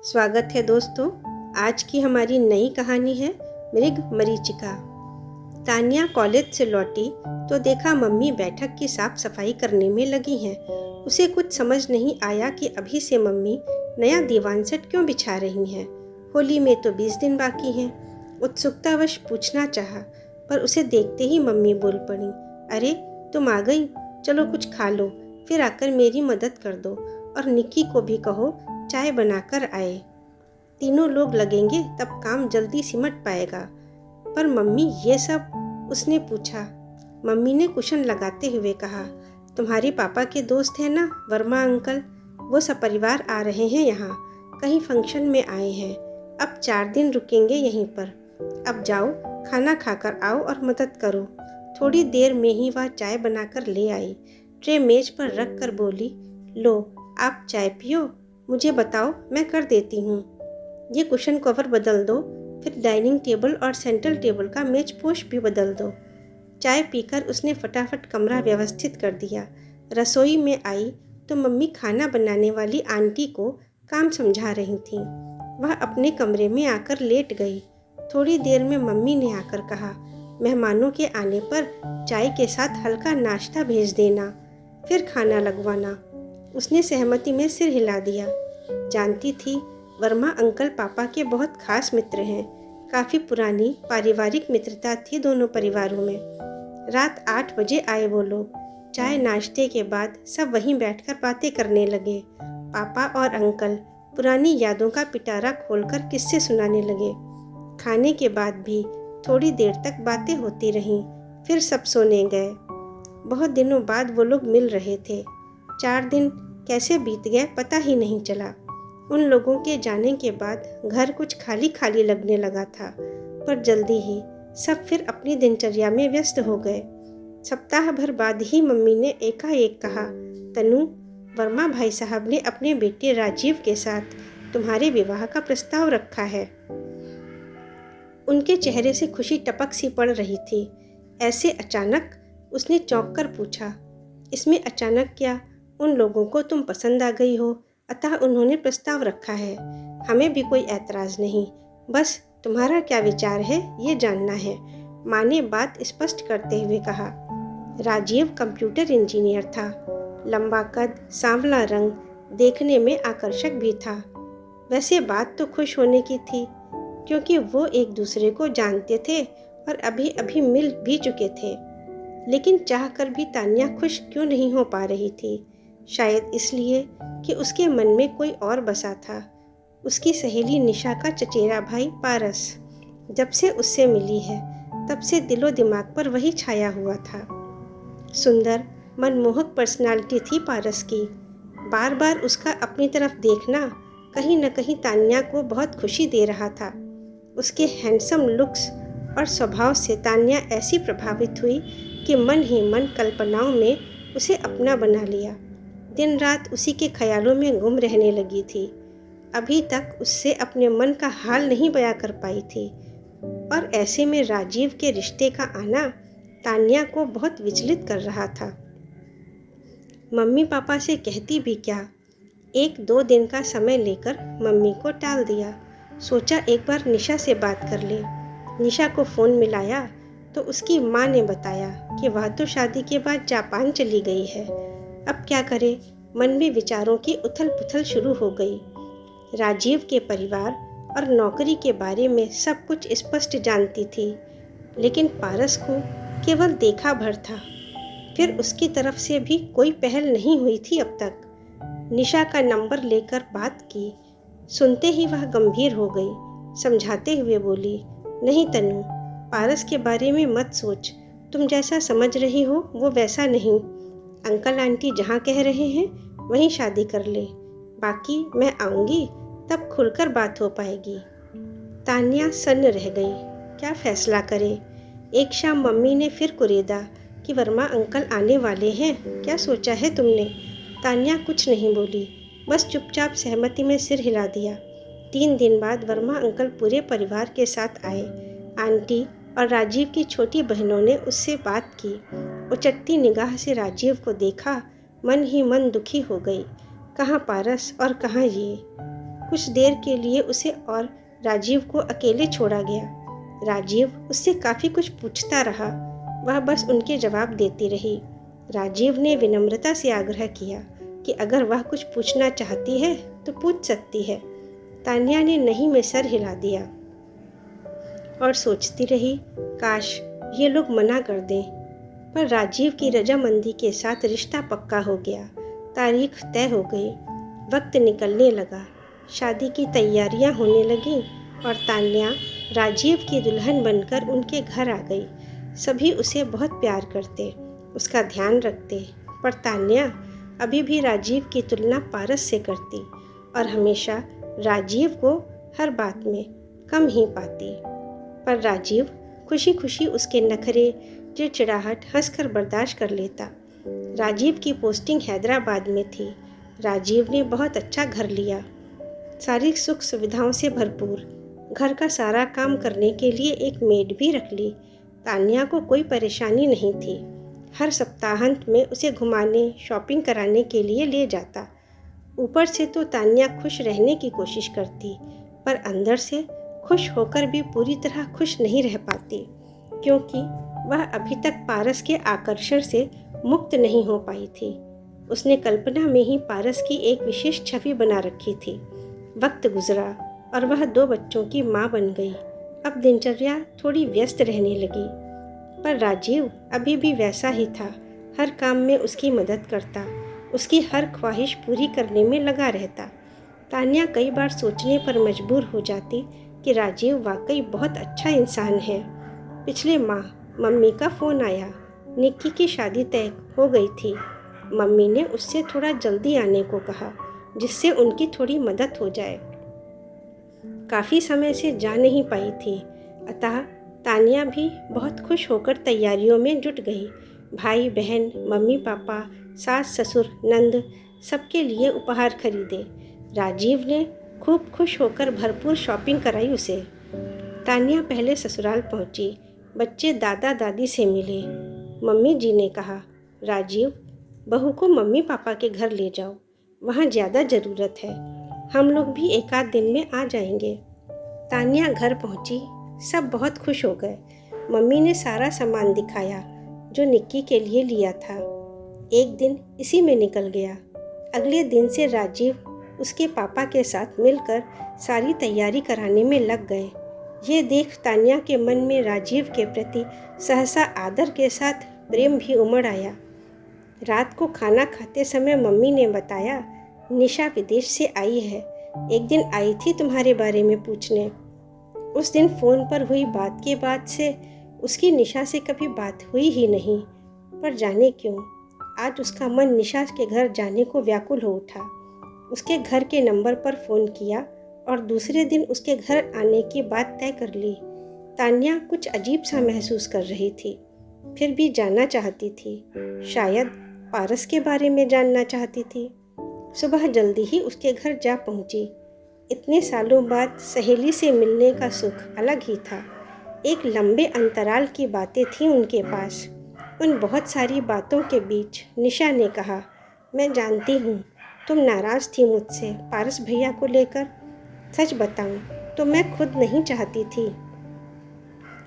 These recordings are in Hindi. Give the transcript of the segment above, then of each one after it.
स्वागत है दोस्तों। आज की हमारी नई कहानी है मृग मरीचिका। तान्या कॉलेज से लौटी तो देखा मम्मी बैठक की साफ सफाई करने में लगी हैं। उसे कुछ समझ नहीं आया कि अभी से मम्मी नया दीवान सेट क्यों बिछा रही हैं। होली में तो 20 दिन बाकी हैं। उत्सुकतावश पूछना चाहा, पर उसे देखते ही मम्मी बोल पड़ी, अरे तुम आ गई, चलो कुछ खा लो, फिर आकर मेरी मदद कर दो और निक्की को भी कहो चाय बनाकर आए। तीनों लोग लगेंगे तब काम जल्दी सिमट पाएगा। पर मम्मी ये सब? उसने पूछा। मम्मी ने कुशन लगाते हुए कहा, तुम्हारे पापा के दोस्त हैं ना वर्मा अंकल, वो सपरिवार आ रहे हैं यहाँ, कहीं फंक्शन में आए हैं। अब 4 दिन रुकेंगे यहीं पर। अब जाओ, खाना खाकर आओ और मदद करो। थोड़ी देर में ही वह चाय बनाकर ले आई। ट्रे मेज पर रख कर बोली, लो आप चाय पियो, मुझे बताओ मैं कर देती हूँ। ये कुशन कवर बदल दो, फिर डाइनिंग टेबल और सेंट्रल टेबल का मेज पोश भी बदल दो। चाय पीकर उसने फटाफट कमरा व्यवस्थित कर दिया। रसोई में आई तो मम्मी खाना बनाने वाली आंटी को काम समझा रही थी। वह अपने कमरे में आकर लेट गई। थोड़ी देर में मम्मी ने आकर कहा, मेहमानों के आने पर चाय के साथ हल्का नाश्ता भेज देना, फिर खाना लगवाना। उसने सहमति में सिर हिला दिया। जानती थी वर्मा अंकल पापा के बहुत खास मित्र हैं। काफ़ी पुरानी पारिवारिक मित्रता थी दोनों परिवारों में। रात 8 बजे आए वो लोग। चाय नाश्ते के बाद सब वहीं बैठकर बातें करने लगे। पापा और अंकल पुरानी यादों का पिटारा खोलकर किस्से सुनाने लगे। खाने के बाद भी थोड़ी देर तक बातें होती रहीं, फिर सब सोने गए। बहुत दिनों बाद वो लोग मिल रहे थे। 4 दिन कैसे बीत गए पता ही नहीं चला। उन लोगों के जाने के बाद घर कुछ खाली खाली लगने लगा था, पर जल्दी ही सब फिर अपनी दिनचर्या में व्यस्त हो गए। सप्ताह भर बाद ही मम्मी ने एकाएक कहा, तनु, वर्मा भाई साहब ने अपने बेटे राजीव के साथ तुम्हारे विवाह का प्रस्ताव रखा है। उनके चेहरे से खुशी टपक सी पड़ रही थी। ऐसे अचानक? उसने चौंक कर पूछा। इसमें अचानक क्या, उन लोगों को तुम पसंद आ गई हो, अतः उन्होंने प्रस्ताव रखा है। हमें भी कोई ऐतराज़ नहीं, बस तुम्हारा क्या विचार है ये जानना है, माँ ने बात स्पष्ट करते हुए कहा। राजीव कंप्यूटर इंजीनियर था। लंबा कद, सांवला रंग, देखने में आकर्षक भी था। वैसे बात तो खुश होने की थी, क्योंकि वो एक दूसरे को जानते थे और अभी अभी मिल भी चुके थे। लेकिन चाहकर भी तान्या खुश क्यों नहीं हो पा रही थी? शायद इसलिए कि उसके मन में कोई और बसा था। उसकी सहेली निशा का चचेरा भाई पारस। जब से उससे मिली है तब से दिलो दिमाग पर वही छाया हुआ था। सुंदर मनमोहक पर्सनालिटी थी पारस की। बार बार उसका अपनी तरफ देखना कहीं न कहीं तान्या को बहुत खुशी दे रहा था। उसके हैंडसम लुक्स और स्वभाव से तान्या ऐसी प्रभावित हुई कि मन ही मन कल्पनाओं में उसे अपना बना लिया। दिन रात उसी के ख्यालों में गुम रहने लगी थी। अभी तक उससे अपने मन का हाल नहीं बयां कर पाई थी, और ऐसे में राजीव के रिश्ते का आना तान्या को बहुत विचलित कर रहा था। मम्मी पापा से कहती भी क्या? 1-2 दिन का समय लेकर मम्मी को टाल दिया। सोचा एक बार निशा से बात कर ले। निशा को फ़ोन मिलाया तो उसकी माँ ने बताया कि वह तो शादी के बाद जापान चली गई है। अब क्या करे? मन में विचारों की उथल पुथल शुरू हो गई। राजीव के परिवार और नौकरी के बारे में सब कुछ स्पष्ट जानती थी, लेकिन पारस को केवल देखा भर था। फिर उसकी तरफ से भी कोई पहल नहीं हुई थी अब तक। निशा का नंबर लेकर बात की। सुनते ही वह गंभीर हो गई। समझाते हुए बोली, नहीं तनु, पारस के बारे में मत सोच। तुम जैसा समझ रही हो वो वैसा नहीं। अंकल आंटी जहाँ कह रहे हैं वहीं शादी कर ले। बाकी मैं आऊँगी तब खुलकर बात हो पाएगी। तान्या सन्न रह गई। क्या फैसला करे? एक शाम मम्मी ने फिर कुरेदा कि वर्मा अंकल आने वाले हैं, क्या सोचा है तुमने? तान्या कुछ नहीं बोली, बस चुपचाप सहमति में सिर हिला दिया। 3 दिन बाद वर्मा अंकल पूरे परिवार के साथ आए। आंटी और राजीव की छोटी बहनों ने उससे बात की। उचटती निगाह से राजीव को देखा, मन ही मन दुखी हो गई। कहाँ पारस और कहाँ ये। कुछ देर के लिए उसे और राजीव को अकेले छोड़ा गया। राजीव उससे काफ़ी कुछ पूछता रहा, वह बस उनके जवाब देती रही। राजीव ने विनम्रता से आग्रह किया कि अगर वह कुछ पूछना चाहती है तो पूछ सकती है। तान्या ने नहीं में सर हिला दिया और सोचती रही, काश ये लोग मना कर दें। पर राजीव की रजामंदी के साथ रिश्ता पक्का हो गया। तारीख तय हो गई। वक्त निकलने लगा। शादी की तैयारियां होने लगीं और तान्या राजीव की दुल्हन बनकर उनके घर आ गई। सभी उसे बहुत प्यार करते, उसका ध्यान रखते, पर तान्या अभी भी राजीव की तुलना पारस से करती और हमेशा राजीव को हर बात में कम ही पाती। पर राजीव खुशी खुशी उसके नखरे, चिड़चिड़ाहट हंसकर बर्दाश्त कर लेता। राजीव की पोस्टिंग हैदराबाद में थी। राजीव ने बहुत अच्छा घर लिया, सारी सुख सुविधाओं से भरपूर। घर का सारा काम करने के लिए एक मेड भी रख ली। तान्या को कोई परेशानी नहीं थी। हर सप्ताहांत में उसे घुमाने, शॉपिंग कराने के लिए ले जाता। ऊपर से तो तान्या खुश रहने की कोशिश करती, पर अंदर से खुश होकर भी पूरी तरह खुश नहीं रह पाती, क्योंकि वह अभी तक पारस के आकर्षण से मुक्त नहीं हो पाई थी। उसने कल्पना में ही पारस की एक विशेष छवि बना रखी थी। वक्त गुजरा और वह 2 बच्चों की माँ बन गई। अब दिनचर्या थोड़ी व्यस्त रहने लगी, पर राजीव अभी भी वैसा ही था। हर काम में उसकी मदद करता, उसकी हर ख्वाहिश पूरी करने में लगा रहता। तान्या कई बार सोचने पर मजबूर हो जाती कि राजीव वाकई बहुत अच्छा इंसान है। पिछले माह मम्मी का फ़ोन आया। निक्की की शादी तय हो गई थी। मम्मी ने उससे थोड़ा जल्दी आने को कहा, जिससे उनकी थोड़ी मदद हो जाए। काफ़ी समय से जा नहीं पाई थी, अतः तान्या भी बहुत खुश होकर तैयारियों में जुट गई। भाई बहन, मम्मी पापा, सास ससुर, नंद सबके लिए उपहार खरीदे। राजीव ने खूब खुश होकर भरपूर शॉपिंग कराई उसे। तान्या पहले ससुराल पहुंची। बच्चे दादा दादी से मिले। मम्मी जी ने कहा, राजीव, बहू को मम्मी पापा के घर ले जाओ, वहाँ ज़्यादा ज़रूरत है। हम लोग भी 1 आध दिन में आ जाएंगे। तान्या घर पहुंची। सब बहुत खुश हो गए। मम्मी ने सारा सामान दिखाया जो निक्की के लिए लिया था। एक दिन इसी में निकल गया। अगले दिन से राजीव उसके पापा के साथ मिलकर सारी तैयारी कराने में लग गए। ये देख तान्या के मन में राजीव के प्रति सहसा आदर के साथ प्रेम भी उमड़ आया। रात को खाना खाते समय मम्मी ने बताया, निशा विदेश से आई है। एक दिन आई थी तुम्हारे बारे में पूछने। उस दिन फ़ोन पर हुई बात के बाद से उसकी निशा से कभी बात हुई ही नहीं, पर जाने क्यों आज उसका मन निशा के घर जाने को व्याकुल हो उठा। उसके घर के नंबर पर फ़ोन किया और दूसरे दिन उसके घर आने की बात तय कर ली। तान्या कुछ अजीब सा महसूस कर रही थी, फिर भी जानना चाहती थी। शायद पारस के बारे में जानना चाहती थी। सुबह जल्दी ही उसके घर जा पहुंची। इतने सालों बाद सहेली से मिलने का सुख अलग ही था। एक लंबे अंतराल की बातें थीं उनके पास। उन बहुत सारी बातों के बीच निशा ने कहा, मैं जानती हूँ तुम नाराज़ थी मुझसे पारस भैया को लेकर। सच बताऊँ तो मैं खुद नहीं चाहती थी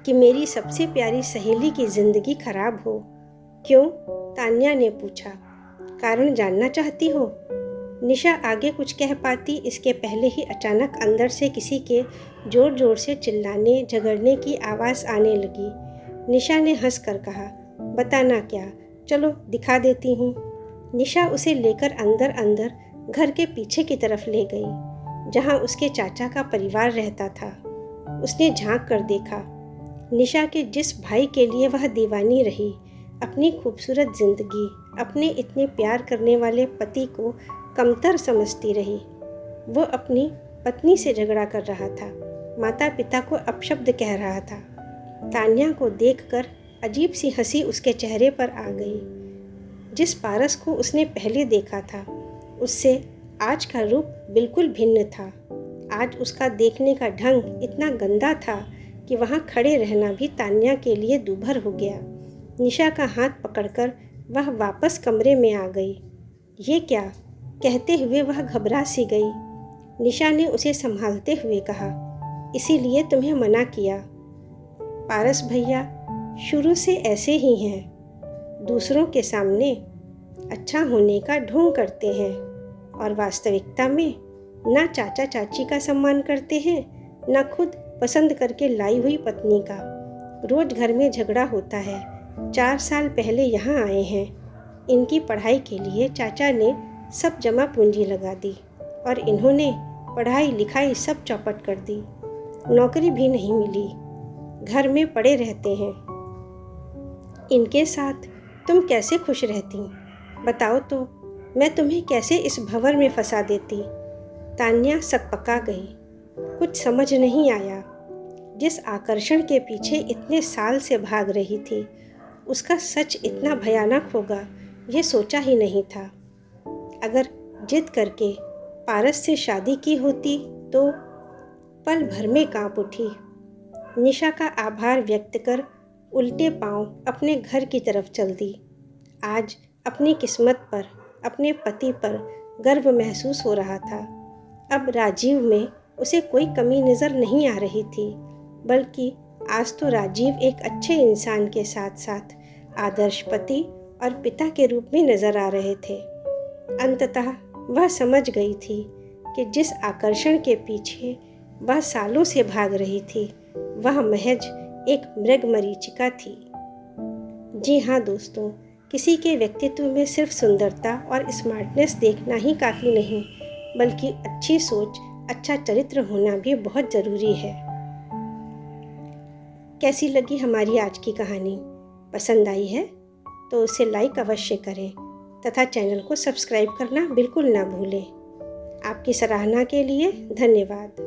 कि मेरी सबसे प्यारी सहेली की ज़िंदगी खराब हो। क्यों? तान्या ने पूछा। कारण जानना चाहती हो? निशा आगे कुछ कह पाती इसके पहले ही अचानक अंदर से किसी के ज़ोर ज़ोर से चिल्लाने झगड़ने की आवाज़ आने लगी। निशा ने हंसकर कहा, बताना क्या, चलो दिखा देती हूँ। निशा उसे लेकर अंदर अंदर घर के पीछे की तरफ ले गई, जहाँ उसके चाचा का परिवार रहता था। उसने झांक कर देखा। निशा के जिस भाई के लिए वह दीवानी रही, अपनी खूबसूरत जिंदगी, अपने इतने प्यार करने वाले पति को कमतर समझती रही। वो अपनी पत्नी से झगड़ा कर रहा था, माता पिता को अपशब्द कह रहा था। तान्या को देखकर अजीब सी हंसी उसके चेहरे पर आ गई। जिस पारस को उसने पहले देखा था, उससे आज का रूप बिल्कुल भिन्न था। आज उसका देखने का ढंग इतना गंदा था कि वहाँ खड़े रहना भी तान्या के लिए दूभर हो गया। निशा का हाथ पकड़कर वह वापस कमरे में आ गई। ये क्या? कहते हुए वह घबरा सी गई। निशा ने उसे संभालते हुए कहा, इसीलिए तुम्हें मना किया। पारस भैया शुरू से ऐसे ही हैं, दूसरों के सामने अच्छा होने का ढोंग करते हैं और वास्तविकता में ना चाचा चाची का सम्मान करते हैं, ना खुद पसंद करके लाई हुई पत्नी का। रोज घर में झगड़ा होता है। 4 साल पहले यहाँ आए हैं। इनकी पढ़ाई के लिए चाचा ने सब जमा पूंजी लगा दी और इन्होंने पढ़ाई लिखाई सब चौपट कर दी। नौकरी भी नहीं मिली, घर में पड़े रहते हैं। इनके साथ तुम कैसे खुश रहती? बताओ तो, मैं तुम्हें कैसे इस भंवर में फंसा देती? तान्या सकपका गई। कुछ समझ नहीं आया। जिस आकर्षण के पीछे इतने साल से भाग रही थी, उसका सच इतना भयानक होगा ये सोचा ही नहीं था। अगर जिद करके पारस से शादी की होती तो पल भर में कांप उठी। निशा का आभार व्यक्त कर उल्टे पांव अपने घर की तरफ चल दी। आज अपनी किस्मत पर, अपने पति पर गर्व महसूस हो रहा था। अब राजीव में उसे कोई कमी नज़र नहीं आ रही थी, बल्कि आज तो राजीव एक अच्छे इंसान के साथ साथ आदर्श पति और पिता के रूप में नज़र आ रहे थे। अंततः वह समझ गई थी कि जिस आकर्षण के पीछे वह सालों से भाग रही थी, वह महज एक मृगमरीचिका थी। जी हाँ दोस्तों, किसी के व्यक्तित्व में सिर्फ सुंदरता और स्मार्टनेस देखना ही काफ़ी नहीं, बल्कि अच्छी सोच, अच्छा चरित्र होना भी बहुत ज़रूरी है। कैसी लगी हमारी आज की कहानी? पसंद आई है तो उसे लाइक अवश्य करें तथा चैनल को सब्सक्राइब करना बिल्कुल ना भूलें। आपकी सराहना के लिए धन्यवाद।